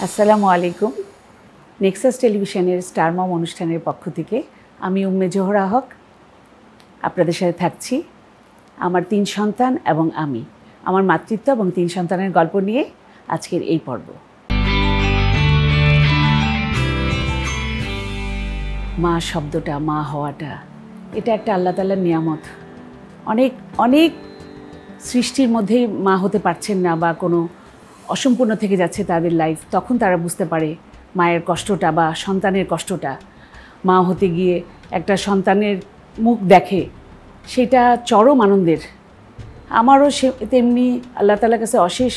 আসসালামু আলাইকুম। নেক্সাস টেলিভিশনের স্টার মম অনুষ্ঠানের পক্ষ থেকে আমি উম্মে জোহরা হক আপনাদের সাথে থাকছি। আমার 3 সন্তান এবং আমি, আমার মাতৃত্ব এবং 3 সন্তানের গল্প নিয়ে আজকের এই পর্ব। মা শব্দটা, মা হওয়াটা, এটা একটা আল্লাহ তাআলার নিয়ামত। অনেক অনেক সৃষ্টির মধ্যেই মা হতে পারছেন না বা কোনো অসম্পূর্ণ থেকে যাচ্ছে তাদের লাইফ, তখন তারা বুঝতে পারে মায়ের কষ্টটা বা সন্তানের কষ্টটা। মা হতে গিয়ে একটা সন্তানের মুখ দেখে, সেটা চরম আনন্দের। আমারও সে তেমনি আল্লাহ তাআলার কাছে অশেষ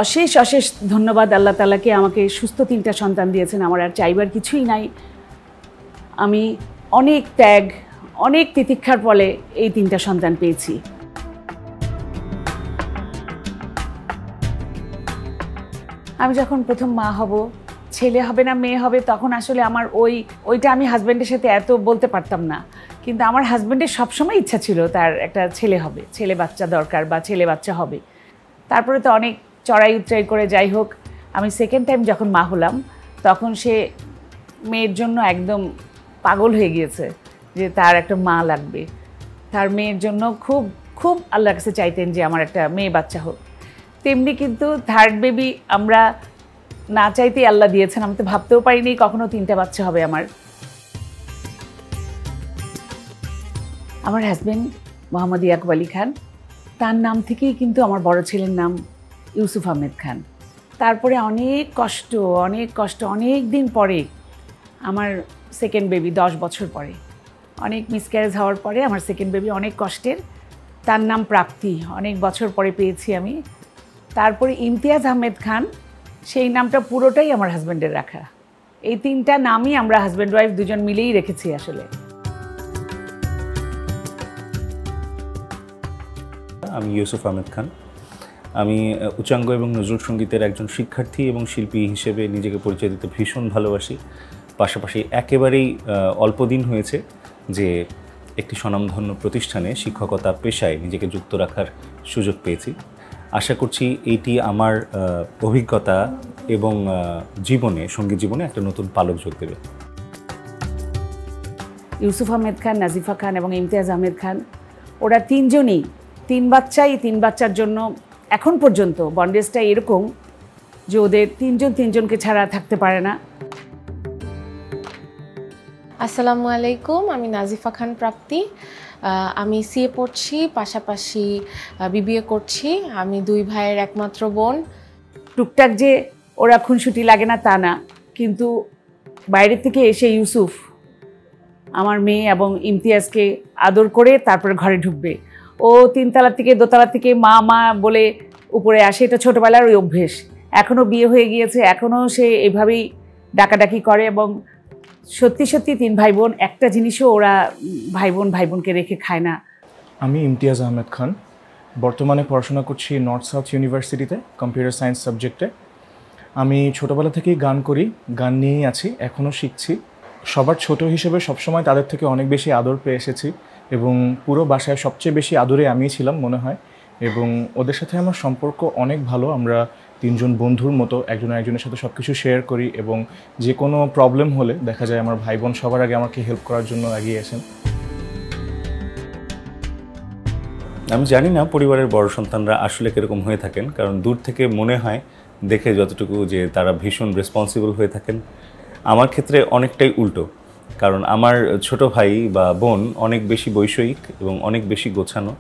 অশেষ অশেষ ধন্যবাদ। আল্লাহ তাআলাকে আমাকে সুস্থ 3টা সন্তান দিয়েছেন। আমার আর চাইবার কিছুই নাই। আমি অনেক ত্যাগ, অনেক তিতিক্ষার ফলে এই 3টা সন্তান পেয়েছি। আমি যখন প্রথম মা হব, ছেলে হবে না মেয়ে হবে, তখন আসলে আমার ওইটা আমি হাজব্যান্ডের সাথে এত বলতে পারতাম না। কিন্তু আমার হাজব্যান্ডের সবসময় ইচ্ছা ছিল তার একটা ছেলে হবে, ছেলে বাচ্চা দরকার বা ছেলে বাচ্চা হবে। তারপরে তো অনেক চড়াই উতরাই করে, যাই হোক, আমি সেকেন্ড টাইম যখন মা হলাম, তখন সে মেয়ের জন্য একদম পাগল হয়ে গিয়েছে যে তার একটা মা লাগবে। তার মেয়ের জন্য খুব খুব আল্লাহর কাছে চাইতেন যে আমার একটা মেয়ে বাচ্চা হোক। তেমনি কিন্তু থার্ড বেবি আমরা না চাইতেই আল্লাহ দিয়েছেন। আমি তো ভাবতেও পারিনি কখনো 3টা বাচ্চা হবে আমার। আমার হাজব্যান্ড মোহাম্মদ ইয়াকুব আলী খান, তার নাম থেকেই কিন্তু আমার বড় ছেলের নাম ইউসুফ আহমেদ খান। তারপরে অনেক কষ্ট অনেক দিন পরে আমার সেকেন্ড বেবি, 10 বছর পরে, অনেক মিসক্যারেজ হওয়ার পরে আমার সেকেন্ড বেবি অনেক কষ্টের, তার নাম প্রাপ্তি, অনেক বছর পরে পেয়েছি আমি। তারপরে ইমতিয়াজ আহমেদ খান, সেই নামটা পুরোটাই আমার হাজব্যান্ডের রাখা। এই 3টা নামই আমরা হাজব্যান্ড ওয়াইফ দুজন মিলেই রেখেছি আসলে। আমি ইউসুফ আহমেদ খান। আমি উচ্চাঙ্গ এবং নজরুল সঙ্গীতের একজন শিক্ষার্থী এবং শিল্পী হিসেবে নিজেকে পরিচয় দিতে ভীষণ ভালোবাসি। পাশাপাশি একেবারেই অল্প দিন হয়েছে যে একটি স্বনামধন্য প্রতিষ্ঠানে শিক্ষকতা পেশায় নিজেকে যুক্ত রাখার সুযোগ পেয়েছি। আশা করছি এইটি আমার অভিজ্ঞতা এবং সঙ্গীত জীবনে একটা নতুন পালক যোগ দেবে। ইউসুফ আহমেদ খান, নাজিফা খান এবং ইমতিয়াজ আহমেদ খান, ওরা 3 জনই 3 বাচ্চাই, 3 বাচ্চার জন্য এখন পর্যন্ত বন্ডেজটা এরকম যে ওদের 3 জন 3 জনকে ছাড়া থাকতে পারে না। আসসালামু আলাইকুম, আমি নাজিফা খান প্রাপ্তি। আমি সিএ পড়ছি, পাশাপাশি বিবিএ করছি। আমি 2 ভাইয়ের একমাত্র বোন। টুকটাক যে ওরা খুনসুটি লাগে না তা না, কিন্তু বাইরের থেকে এসে ইউসুফ আমার মেয়ে এবং ইমতিয়াজকে আদর করে তারপরে ঘরে ঢুকবে। ও 3 তলা থেকে 2 তলা থেকে মা মা বলে উপরে আসে, এটা ছোটোবেলার ওই অভ্যেস। এখনও বিয়ে হয়ে গিয়েছে, এখনও সে এভাবেই ডাকাডাকি করে। এবং সত্যি সত্যি 3 ভাই বোন, একটা জিনিসও ওরা ভাই বোনকে রেখে খায় না। আমি ইমতিয়াজ আহমেদ খান, বর্তমানে পড়াশোনা করছি নর্থ সাউথ ইউনিভার্সিটিতে কম্পিউটার সায়েন্স সাবজেক্টে। আমি ছোটোবেলা থেকেই গান করি, গান নিয়েই আছি, এখনও শিখছি। সবার ছোট হিসেবে সবসময় তাদের থেকে অনেক বেশি আদর পেয়ে এসেছি এবং পুরো বাসায় সবচেয়ে বেশি আদরে আমিই ছিলাম মনে হয়। এবং ওদের সাথে আমার সম্পর্ক অনেক ভালো। আমরা 3 জন বন্ধুর মতো একজন আরেকজনের সাথে সব কিছু শেয়ার করি এবং যে কোনো প্রবলেম হলে দেখা যায় আমার ভাই বোন সবার আগে আমাকে হেল্প করার জন্য এগিয়ে আসেন। আমি জানি না পরিবারের বড় সন্তানরা আসলে কীরকম হয়ে থাকেন, কারণ দূর থেকে মনে হয় দেখে যতটুকু যে তারা ভীষণ রেসপন্সিবল হয়ে থাকেন। আমার ক্ষেত্রে অনেকটাই উল্টো, কারণ আমার ছোট ভাই বা বোন অনেক বেশি বৈষয়িক এবং অনেক বেশি গোছানো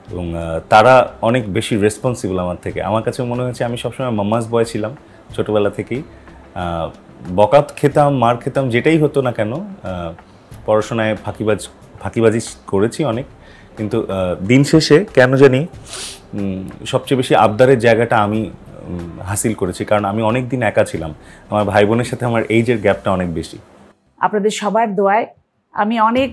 এবং তারা অনেক বেশি রেসপন্সিবল আমার থেকে। আমার কাছে মনে হয়েছে আমি সবসময় মাম্মাস বয় ছিলাম ছোটোবেলা থেকেই। বকাত খেতাম, মার খেতাম, যেটাই হতো না কেন, পড়াশোনায় ফাঁকিবাজি করেছি অনেক, কিন্তু দিন শেষে কেন জানি সবচেয়ে বেশি আবদারের জায়গাটা আমি হাসিল করেছি, কারণ আমি অনেক দিন একা ছিলাম। আমার ভাই বোনের সাথে আমার এইজের গ্যাপটা অনেক বেশি। আপনাদের সবার দোয়ায় আমি অনেক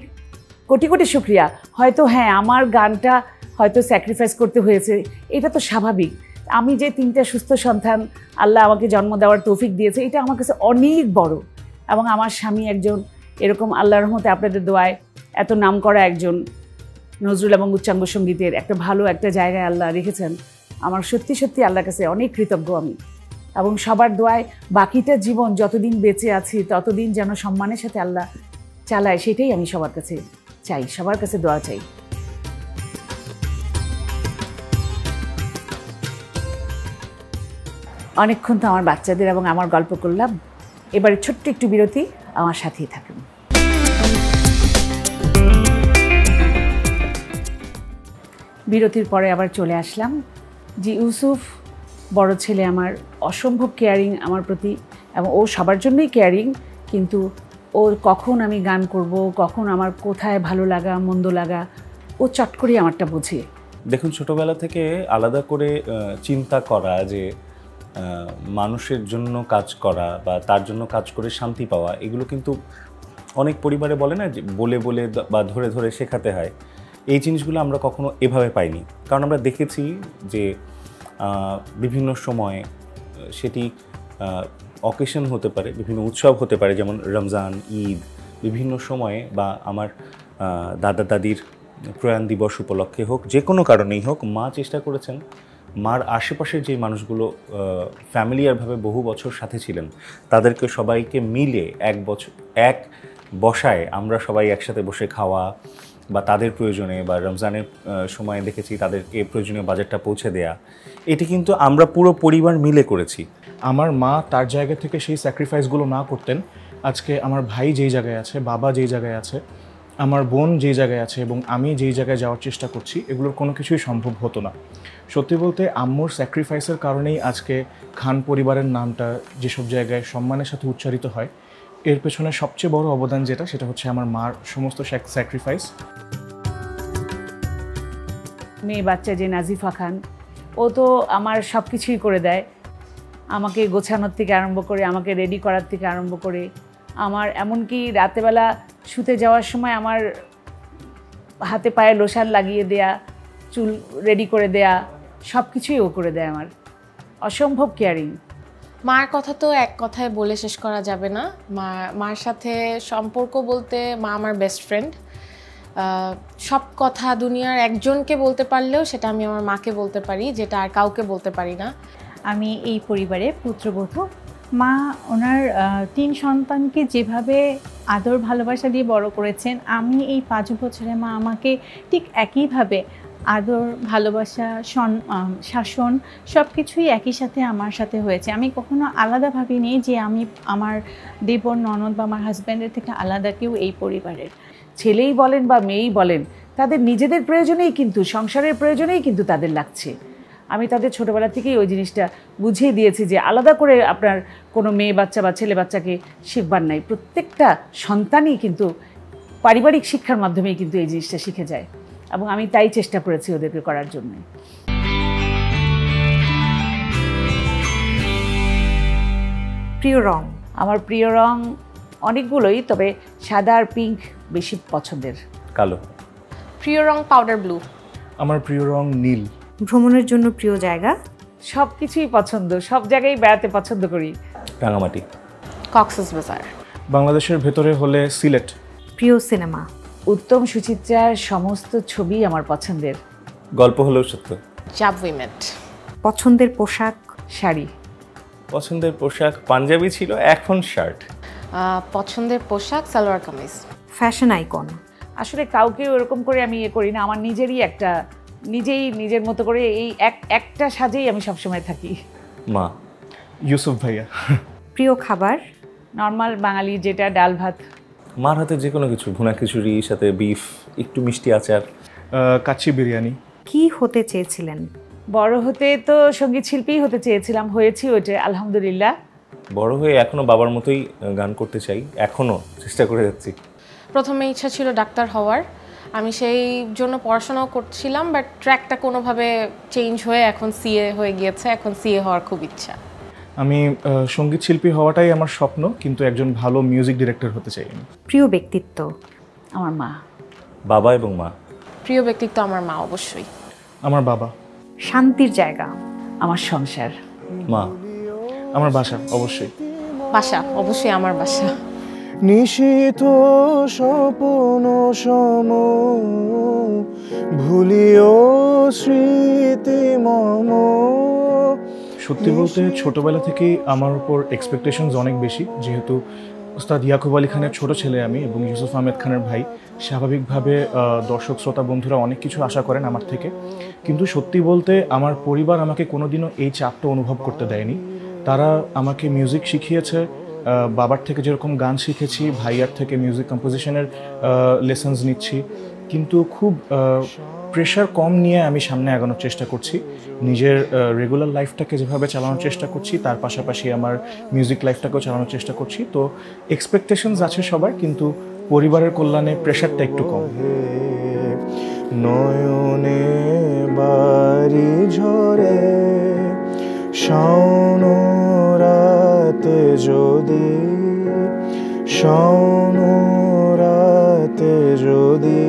কোটি কোটি শুকরিয়া। হয়তো হ্যাঁ, আমার গানটা হয়তো স্যাক্রিফাইস করতে হয়েছে, এটা তো স্বাভাবিক। আমি যে 3টা সুস্থ সন্তান আল্লাহ আমাকে জন্ম দেওয়ার তৌফিক দিয়েছে, এটা আমার কাছে অনেক বড়। এবং আমার স্বামী একজন এরকম আল্লাহর রহমতে আপনাদের দোয়ায় এত নাম করা একজন নজরুল এবং উচ্চাঙ্গ সঙ্গীতের একটা ভালো একটা জায়গায় আল্লাহ রেখেছেন। আমার সত্যি সত্যি আল্লাহর কাছে অনেক কৃতজ্ঞ আমি। এবং সবার দোয়ায় বাকিটা জীবন যতদিন বেঁচে আছি ততদিন যেন সম্মানের সাথে আল্লাহ চালায়, সেটাই আমি সবার কাছে চাই, সবার কাছে দোয়া চাই। অনেকক্ষণ তো আমার বাচ্চাদের এবং আমার গল্প করলাম, এবারে ছোট্ট একটু বিরতি, আমার সাথেই থাকুন। বিরতির পরে আবার চলে আসলাম। জি ইউসুফ বড় ছেলে আমার, অসম্ভব কেয়ারিং আমার প্রতি, এবং ও সবার জন্যই কেয়ারিং, কিন্তু ও কখন আমি গান করব, কখন আমার কোথায় ভালো লাগা মন্দ লাগা, ও চট করে আমারটা বোঝে। দেখুন, ছোটবেলা থেকে আলাদা করে চিন্তা করা যে মানুষের জন্য কাজ করা বা তার জন্য কাজ করে শান্তি পাওয়া, এগুলো কিন্তু অনেক পরিবারে বলে না যে বলে বলে বা ধরে ধরে শেখাতে হয়। এই জিনিসগুলো আমরা কখনো এভাবে পাইনি, কারণ আমরা দেখেছি যে বিভিন্ন সময় সেটি অকেশন হতে পারে, বিভিন্ন উৎসব হতে পারে, যেমন রমজান, ঈদ, বিভিন্ন সময়ে বা আমার দাদা দাদির প্রয়াণ দিবস উপলক্ষে হোক, যে কোনো কারণেই হোক, মা চেষ্টা করেছেন মার আশেপাশের যে মানুষগুলো ফ্যামিলিয়ারভাবে বহু বছর সাথে ছিলেন তাদেরকে সবাইকে মিলে এক বসায় আমরা সবাই একসাথে বসে খাওয়া, বা তাদের প্রয়োজনে বা রমজানের সময় দেখেছি তাদেরকে প্রয়োজনীয় বাজেটটা পৌঁছে দেয়া, এটি কিন্তু আমরা পুরো পরিবার মিলে করেছি। আমার মা তার জায়গা থেকে সেই স্যাক্রিফাইসগুলো না করতেন, আজকে আমার ভাই যেই জায়গায় আছে, বাবা যেই জায়গায় আছে, আমার বোন যেই জায়গায় আছে এবং আমি যেই জায়গায় যাওয়ার চেষ্টা করছি, এগুলোর কোনো কিছুই সম্ভব হতো না। সত্যি বলতে আম্মুর স্যাক্রিফাইসের কারণেই আজকে খান পরিবারের নামটা যেসব জায়গায় সম্মানের সাথে উচ্চারিত হয়, এর পেছনে সবচেয়ে বড় অবদান যেটা, সেটা হচ্ছে আমার মার সমস্ত স্যাক্রিফাইস। মেয়ে বাচ্চা যে নাজিফা খান, ও তো আমার সব কিছুই করে দেয়, আমাকে গোছানোর থেকে আরম্ভ করে, আমাকে রেডি করার থেকে আরম্ভ করে, আমার এমনকি রাতেবেলা শুতে যাওয়ার সময় আমার হাতে পায়ে লোশান লাগিয়ে দেয়া, চুল রেডি করে দেয়া, সব কিছুই ও করে দেয় আমার। অসম্ভব কেয়ারিং। মার কথা তো এক কথায় বলে শেষ করা যাবে না। মার সাথে সম্পর্ক বলতে মা আমার বেস্ট ফ্রেন্ড। সব কথা দুনিয়ার একজনকে বলতে পারলেও সেটা আমি আমার মাকে বলতে পারি, যেটা আর কাউকে বলতে পারি না। আমি এই পরিবারে পুত্রবধূ। মা ওনার 3 সন্তানকে যেভাবে আদর ভালোবাসা দিয়ে বড় করেছেন, আমি এই 5 বছরে মা আমাকে ঠিক একইভাবে আদর ভালোবাসা শাসন সব কিছুই একই সাথে আমার সাথে হয়েছে। আমি কখনো আলাদা ভাবিনি যে আমি আমার দেবর ননদ বা আমার হাজব্যান্ডের থেকে আলাদা কেউ এই পরিবারের। ছেলেই বলেন বা মেয়েই বলেন, তাদের নিজেদের প্রয়োজনেই কিন্তু, সংসারের প্রয়োজনেই কিন্তু তাদের লাগছে। আমি তাদের ছোটোবেলা থেকেই ওই জিনিসটা বুঝিয়ে দিয়েছি যে আলাদা করে আপনার কোনো মেয়ে বাচ্চা বা ছেলে বাচ্চাকে শিখবার নাই। প্রত্যেকটা সন্তানই কিন্তু পারিবারিক শিক্ষার মাধ্যমেই কিন্তু এই জিনিসটা শিখে যায়, এবং আমি তাই চেষ্টা করেছি ওদেরকে করার জন্য। প্রিয় রং? আমার প্রিয় রং অনেকগুলোই, তবে সাদা আর পিঙ্ক বেশি পছন্দের। কালো। প্রিয় রং পাউডার ব্লু। আমার প্রিয় রং নীল। ভ্রমণের জন্য প্রিয় জায়গা? সব কিছুই পছন্দ, সব জায়গায় বেড়াতে পছন্দ করি। রাঙামাটি। কক্সবাজার। বাংলাদেশের ভেতরে হলে সিলেট। প্রিয় সিনেমা? উত্তম সুচিত্রার সমস্ত ছবি আমার পছন্দের। গল্প হলেও সত্য। জাব উই মেট। পছন্দের পোশাক? শাড়ি। পছন্দের পোশাক পাঞ্জাবি ছিল, এখন শার্ট। পছন্দের পোশাক সালোয়ার কামিজ। Fashion icon? আসলে কাউকে ওরকম করে আমি করি না, আমার নিজেরই একটা, নিজেই নিজের মতো করে এই একটা সাজেই আমি সবসময় থাকি। মা। ইউসুফ ভাইয়া। প্রিয় খাবার? নর্মাল বাঙালি যেটা, ডাল ভাত। মার হাতে যে কোনো কিছু, ভুনা খিচুড়ি, সাথে বিফ, একটু মিষ্টি আচার। কাচ্চি বিরিয়ানি। কি হতে চেয়েছিলেন? বড় হতে তো সঙ্গীত শিল্পীই হতে চেয়েছিলাম, হয়েছি ওইটা আলহামদুলিল্লাহ। বড় হয়ে এখনও বাবার মতোই গান করতে চাই, এখনও চেষ্টা করে যাচ্ছি। প্রথমে ইচ্ছা ছিল ডাক্তার হওয়ার, আমি সেই জন্য পড়াশোনাও করছিলাম, বাট ট্র্যাকটা কোনোভাবে চেঞ্জ হয়ে এখন সিএ হয়ে গিয়েছে। এখন সিএ হওয়ার খুব ইচ্ছা। আমি সঙ্গীত শিল্পী হওয়াটাই আমার স্বপ্ন, কিন্তু একজন ভালো মিউজিক ডিরেক্টর হতে চাই আমি। প্রিয় ব্যক্তিত্ব? আমার মা। বাবা এবং মা। প্রিয় ব্যক্তিত্ব আমার মা অবশ্যই। আমার বাবা। শান্তির জায়গা? আমার সংসার। মা। আমার বাসা অবশ্যই। বাসা অবশ্যই আমার বাসা। নিশীথ স্বপ্ন সম ভুলিও স্মৃতি মম। সত্যি বলতে ছোটোবেলা থেকেই আমার উপর এক্সপেকটেশনস অনেক বেশি, যেহেতু উস্তাদ ইয়াকুব আলী খানের ছোট ছেলে আমি এবং ইউসুফ আহমেদ খানের ভাই। স্বাভাবিকভাবে দর্শক শ্রোতা বন্ধুরা অনেক কিছু আশা করেন আমার থেকে, কিন্তু সত্যি বলতে আমার পরিবার আমাকে কোনোদিনও এই চাপটা অনুভব করতে দেয়নি। তারা আমাকে মিউজিক শিখিয়েছে, বাবার থেকে যেরকম গান শিখেছি, ভাইয়ার থেকে মিউজিক কম্পোজিশনের লেসন্স নিচ্ছি, কিন্তু খুব প্রেশার কম নিয়ে আমি সামনে আগানোর চেষ্টা করছি। নিজের রেগুলার লাইফটাকে যেভাবে চালানোর চেষ্টা করছি, তার পাশাপাশি আমার মিউজিক লাইফটাকেও চালানোর চেষ্টা করছি। তো এক্সপেকটেশনস আছে সবার, কিন্তু পরিবারের কল্যাণে প্রেশারটা একটু কম। নয়নে বাড়ি ঝরে শাওন রাতে যদি, শাওন রাতে যদি,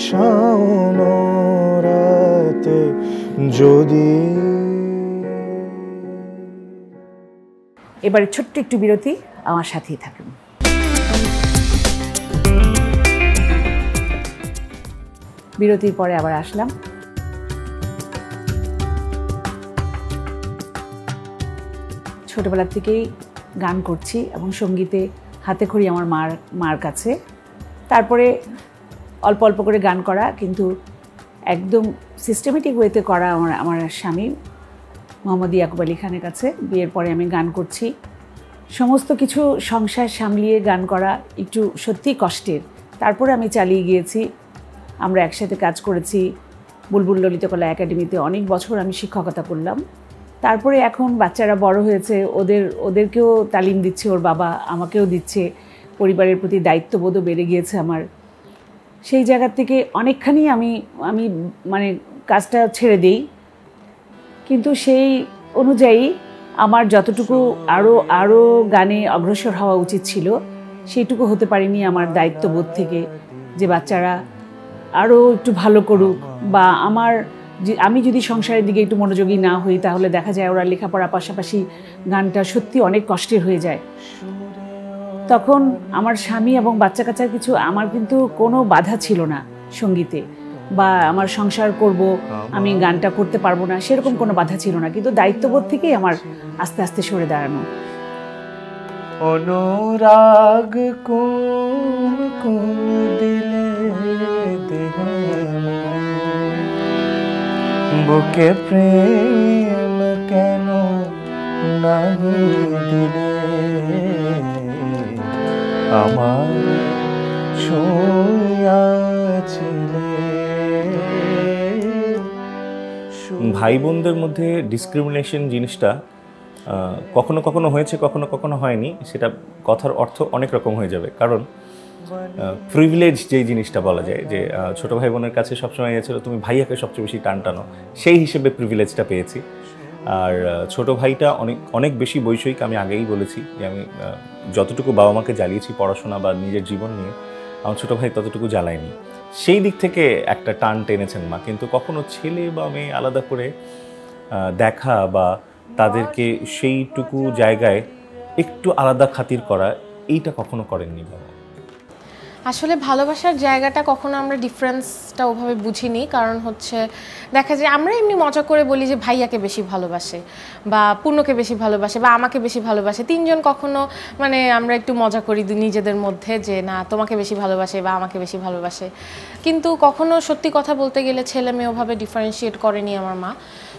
শাওন রাতে যদি। এবারে ছোট্ট একটু বিরতি, আমার সাথেই থাকুন। বিরতির পরে আবার আসলাম। ছোটবেলা থেকেই গান করছি এবং সঙ্গীতে হাতেখড়ি আমার মার কাছে। তারপরে অল্প অল্প করে গান করা, কিন্তু একদম সিস্টেমেটিক ওয়েতে করা আমার স্বামী মোহাম্মদ ইয়াকুব আলী খানের কাছে। বিয়ের পরে আমি গান করছি। সমস্ত কিছু সংসার সামলিয়ে গান করা একটু সত্যিই কষ্টের, তারপরে আমি চালিয়ে গিয়েছি। আমরা একসাথে কাজ করেছি বুলবুল ললিতকলা একাডেমিতে, অনেক বছর আমি শিক্ষকতা করলাম। তারপরে এখন বাচ্চারা বড় হয়েছে, ওদেরকেও তালিম দিচ্ছে ওর বাবা, আমাকেও দিচ্ছে। পরিবারের প্রতি দায়িত্ববোধও বেড়ে গিয়েছে আমার। সেই জায়গা থেকে অনেকখানি আমি মানে কাজটা ছেড়ে দিই, কিন্তু সেই অনুযায়ী আমার যতটুকু আরও গানে অগ্রসর হওয়া উচিত ছিল সেইটুকু হতে পারিনি আমার দায়িত্ববোধ থেকে, যে বাচ্চারা আরও একটু ভালো করুক, বা আমি যদি সংসারের দিকে একটু মনোযোগী না হই তাহলে দেখা যায় ওরা লেখাপড়ার পাশাপাশি গানটা সত্যি অনেক কষ্টের হয়ে যায়। তখন আমার স্বামী এবং বাচ্চা কাচ্চার কিছু, আমার কিন্তু কোনো বাধা ছিল না সঙ্গীতে, বা আমার সংসার করব, আমি গানটা করতে পারবো না, সেরকম কোনো বাধা ছিল না, কিন্তু দায়িত্ববোধ থেকেই আমার আস্তে আস্তে সরে দাঁড়ানো। অনুরাগ কোন কোন দিলে দেহে, বুকে প্রেম কেন নাহি দিলে, আমার ছুঁয়াছিলে। ভাই বোনদের মধ্যে ডিসক্রিমিনেশন জিনিসটা কখনো কখনো হয়েছে, কখনো কখনো হয়নি। সেটা কথার অর্থ অনেক রকম হয়ে যাবে। কারণ প্রিভিলেজ যেই জিনিসটা বলা যায়, যে ছোটো ভাই বোনের কাছে সবসময় ছিল তুমি ভাইয়াকে সবচেয়ে বেশি টানো, সেই হিসেবে প্রিভিলেজটা পেয়েছি। আর ছোটো ভাইটা অনেক বেশি বৈষয়িক। আমি আগেই বলেছি যে আমি যতটুকু বাবা মাকে জ্বালিয়েছি পড়াশোনা বা নিজের জীবন নিয়ে, আমার ছোটো ভাই ততটুকু জ্বালায়নি। সেই দিক থেকে একটা টান টেনেছেন মা, কিন্তু কখনো ছেলে বা মেয়ে আলাদা করে দেখা বা তাদেরকে সেইটুকু জায়গায় একটু আলাদা খাতির করা, এইটা কখনো করেননি বাবা। আসলে ভালোবাসার জায়গাটা কখনো আমরা ডিফারেন্সটা ওভাবে বুঝিনি। কারণ হচ্ছে দেখা যায় আমরা এমনি মজা করে বলি যে ভাইয়াকে বেশি ভালোবাসে বা পূর্ণকে বেশি ভালোবাসে বা আমাকে বেশি ভালোবাসে, তিনজন কখনো মানে আমরা একটু মজা করি নিজেদের মধ্যে যে না তোমাকে বেশি ভালোবাসে বা আমাকে বেশি ভালোবাসে। কিন্তু কখনো সত্যি কথা বলতে গেলে ছেলে মেয়ে ওভাবে ডিফারেন্সিয়েট করেনি আমার মা।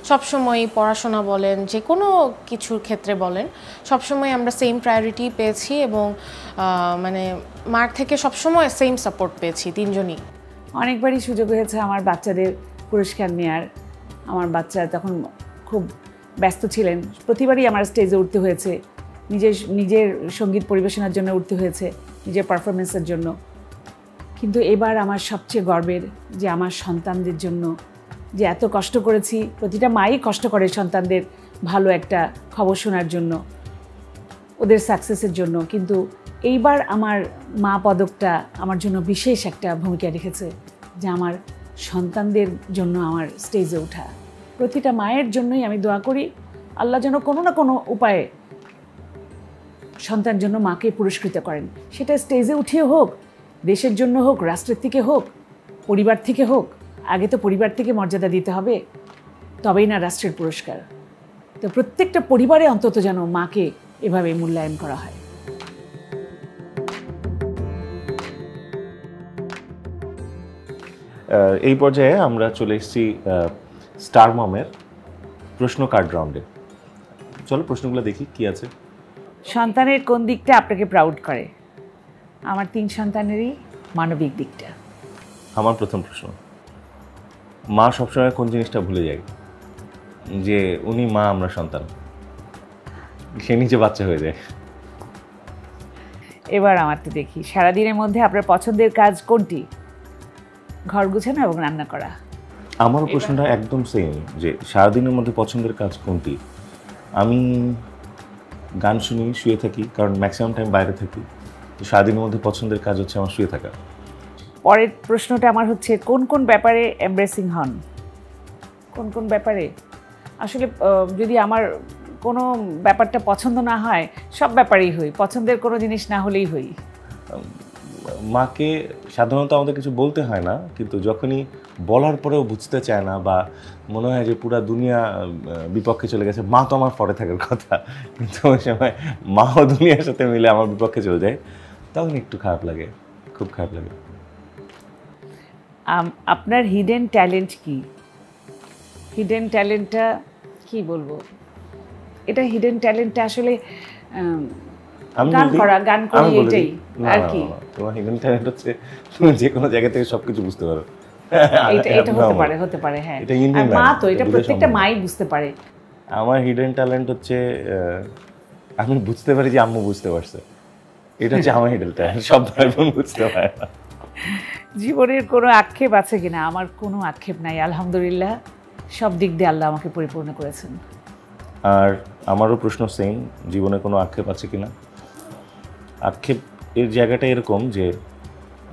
সবসময় পড়াশোনা বলেন, যে কোনো কিছুর ক্ষেত্রে বলেন, সবসময় আমরা সেম প্রায়োরিটি পেয়েছি এবং মানে মার থেকে সবসময় সেম সাপোর্ট পেয়েছি তিনজনই। অনেকবারই সুযোগ হয়েছে আমার বাচ্চাদের পুরস্কার নেওয়ার। আমার বাচ্চা তখন খুব ব্যস্ত ছিলেন, প্রতিবারই আমার স্টেজে উঠতে হয়েছে, নিজের সঙ্গীত পরিবেশনার জন্য উঠতে হয়েছে, নিজের পারফরমেন্সের জন্য। কিন্তু এবার আমার সবচেয়ে গর্বের যে আমার সন্তানদের জন্য যে এত কষ্ট করেছি, প্রতিটা মাই কষ্ট করে সন্তানদের ভালো একটা খবর শোনার জন্য, ওদের সাকসেসের জন্য। কিন্তু এইবার আমার মা পদকটা আমার জন্য বিশেষ একটা ভূমিকা রেখেছে, যে আমার সন্তানদের জন্য আমার স্টেজে ওঠা। প্রতিটা মায়ের জন্যই আমি দোয়া করি আল্লাহ যেন কোনো না কোনো উপায়ে সন্তান জন্য মাকে পুরস্কৃত করেন, সেটা স্টেজে উঠিয়ে হোক, দেশের জন্য হোক, রাষ্ট্রের থেকে হোক, পরিবার থেকে হোক। আগে তো পরিবার থেকে মর্যাদা দিতে হবে, তবেই না রাষ্ট্রের পুরস্কার। তো প্রত্যেকটা পরিবারে অন্তত যেন মাকে এভাবে মূল্যায়ন করা হয়। এই পর্যায়ে আমরা চলে এসেছি স্টার মমের প্রশ্ন কার্ড রাউন্ডে। চলো প্রশ্নগুলো দেখি কি আছে। সন্তানের কোন দিকটা আপনাকে প্রাউড করে? আমার 3 সন্তানেরই মানবিক দিকটা। আমার প্রথম প্রশ্ন, মা সবসময় কোন জিনিসটা ভুলে যায় যে উনি মা, আমরা সন্তান, সে নিজে বাচ্চা হয়ে যায়? এবার আমারটা দেখি, সারাদিনের মধ্যে আপনার পছন্দের কাজ কোনটি? ঘর গুছানো এবং রান্না করা। আমারও প্রশ্নটা একদম সেম, যে সারাদিনের মধ্যে পছন্দের কাজ কোনটি। আমি গান শুনি, শুয়ে থাকি, কারণ ম্যাক্সিমাম টাইম বাইরে থাকি। তো সারাদিনের মধ্যে পছন্দের কাজ হচ্ছে আমার শুয়ে থাকা। পরের প্রশ্নটা আমার হচ্ছে, কোন কোন ব্যাপারে এমব্রেসিং হন? কোন কোন ব্যাপারে? আসলে যদি আমার কোনো ব্যাপারটা পছন্দ না হয়, সব ব্যাপারেই হই, পছন্দের কোনো জিনিস না হলেই হই। মাকে সাধারণত আমাদের কিছু বলতে হয় না, কিন্তু যখনই বলার পরেও বুঝতে চায় না বা মনে হয় যে পুরা দুনিয়া বিপক্ষে চলে গেছে, মা তো আমার পরে থাকার কথা, কিন্তু ওই সময় মাও দুনিয়ার সাথে মিলে আমার বিপক্ষে চলে যায়, তখন একটু খারাপ লাগে, খুব খারাপ লাগে। আপনার হিডেন ট্যালেন্ট কি? হিডেন ট্যালেন্টটা কি বলবো, এটা হিডেন ট্যালেন্টটা আসলে গান করা, গান করি, এটাই আর কি। তোমার হিডেন ট্যালেন্ট হচ্ছে তুমি যে কোনো জায়গা থেকে সবকিছু বুঝতে পারো। এটা হতে পারে হ্যাঁ। এটা ইন্ডিয়ান মা তো, এটা প্রত্যেকটা মাই বুঝতে পারে। আমার হিডেন ট্যালেন্ট হচ্ছে আমি বুঝতে পারি যে আম্মু বুঝতে পারছে, এটা হচ্ছে আমার হিডেন ট্যালেন্ট। সব ভাই বোন বুঝতে পারে না। জীবনের কোনো আক্ষেপ আছে কিনা? আমার কোনো আক্ষেপ নাই, আলহামদুলিল্লাহ, সব দিক দিয়ে আল্লাহ আমাকে পরিপূর্ণ করেছেন। আর আমারও প্রশ্ন সেম, জীবনে কোনো আক্ষেপ আছে কিনা। আক্ষেপ এর জায়গাটা এরকম যে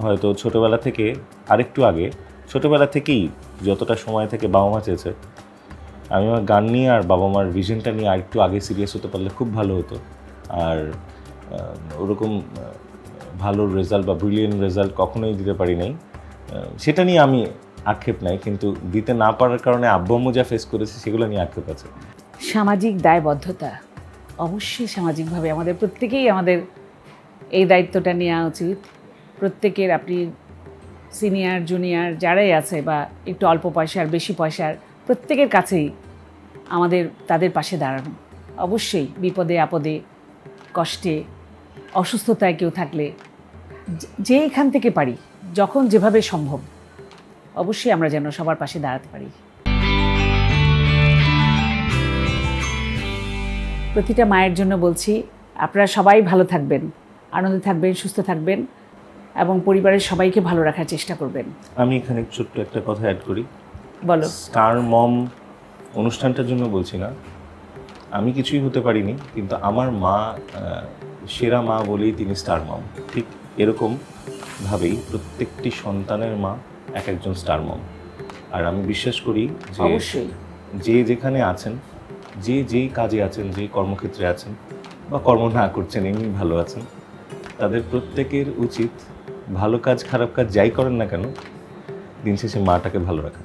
হয়তো ছোটোবেলা থেকে, আরেকটু আগে ছোটোবেলা থেকেই যতটা সময় থেকে বাবা মা চেয়েছে আমি আমার গান নিয়ে আর বাবা মার ভিশনটা নিয়ে আরেকটু আগে সিরিয়াস হতে পারলে খুব ভালো হতো। আর ওরকম ভালো রেজাল্ট বা ব্রিলিয়েন্ট রেজাল্ট কখনোই দিতে পারি নাই, সেটা নিয়ে আমি আক্ষেপ নাই, কিন্তু দিতে না পারার কারণে আব্বু আম্মু যা ফেস করেছে সেগুলো নিয়ে আক্ষেপ আছে। সামাজিক দায়বদ্ধতা, অবশ্যই সামাজিকভাবে আমাদের প্রত্যেকেই আমাদের এই দায়িত্বটা নেওয়া উচিত। প্রত্যেকের, আপনি সিনিয়র জুনিয়র যারাই আছে বা একটু অল্প পয়সার বেশি পয়সার, প্রত্যেকের কাছেই আমাদের তাদের পাশে দাঁড়ানো। অবশ্যই বিপদে আপদে, কষ্টে, অসুস্থতায় কেউ থাকলে যেইখান থেকে পারি, যখন যেভাবে সম্ভব, অবশ্যই আমরা যেন সবার পাশে দাঁড়াতে পারি। প্রতিটা মায়ের জন্য বলছি, আপনারা সবাই ভালো থাকবেন, আনন্দে থাকবেন, সুস্থ থাকবেন এবং পরিবারের সবাইকে ভালো রাখার চেষ্টা করবেন। আমি এখানে ছোট্ট একটা কথা অ্যাড করি। বলো। স্টার মম অনুষ্ঠানটার জন্য বলছি না, আমি কিছুই হতে পারিনি, কিন্তু আমার মা সেরা মা বলেই তিনি স্টার মম। ঠিক এরকমভাবেই প্রত্যেকটি সন্তানের মা এক একজন স্টার মম। আর আমি বিশ্বাস করি যে অবশ্যই যে যেখানে আছেন, যে যেই কাজে আছেন, যে কর্মক্ষেত্রে আছেন বা কর্ম না করছেন, এমনি ভালো আছেন, তাদের প্রত্যেকের উচিত ভালো কাজ খারাপ কাজ যাই করেন না কেন, দিন শেষে মাটাকে ভালো রাখা।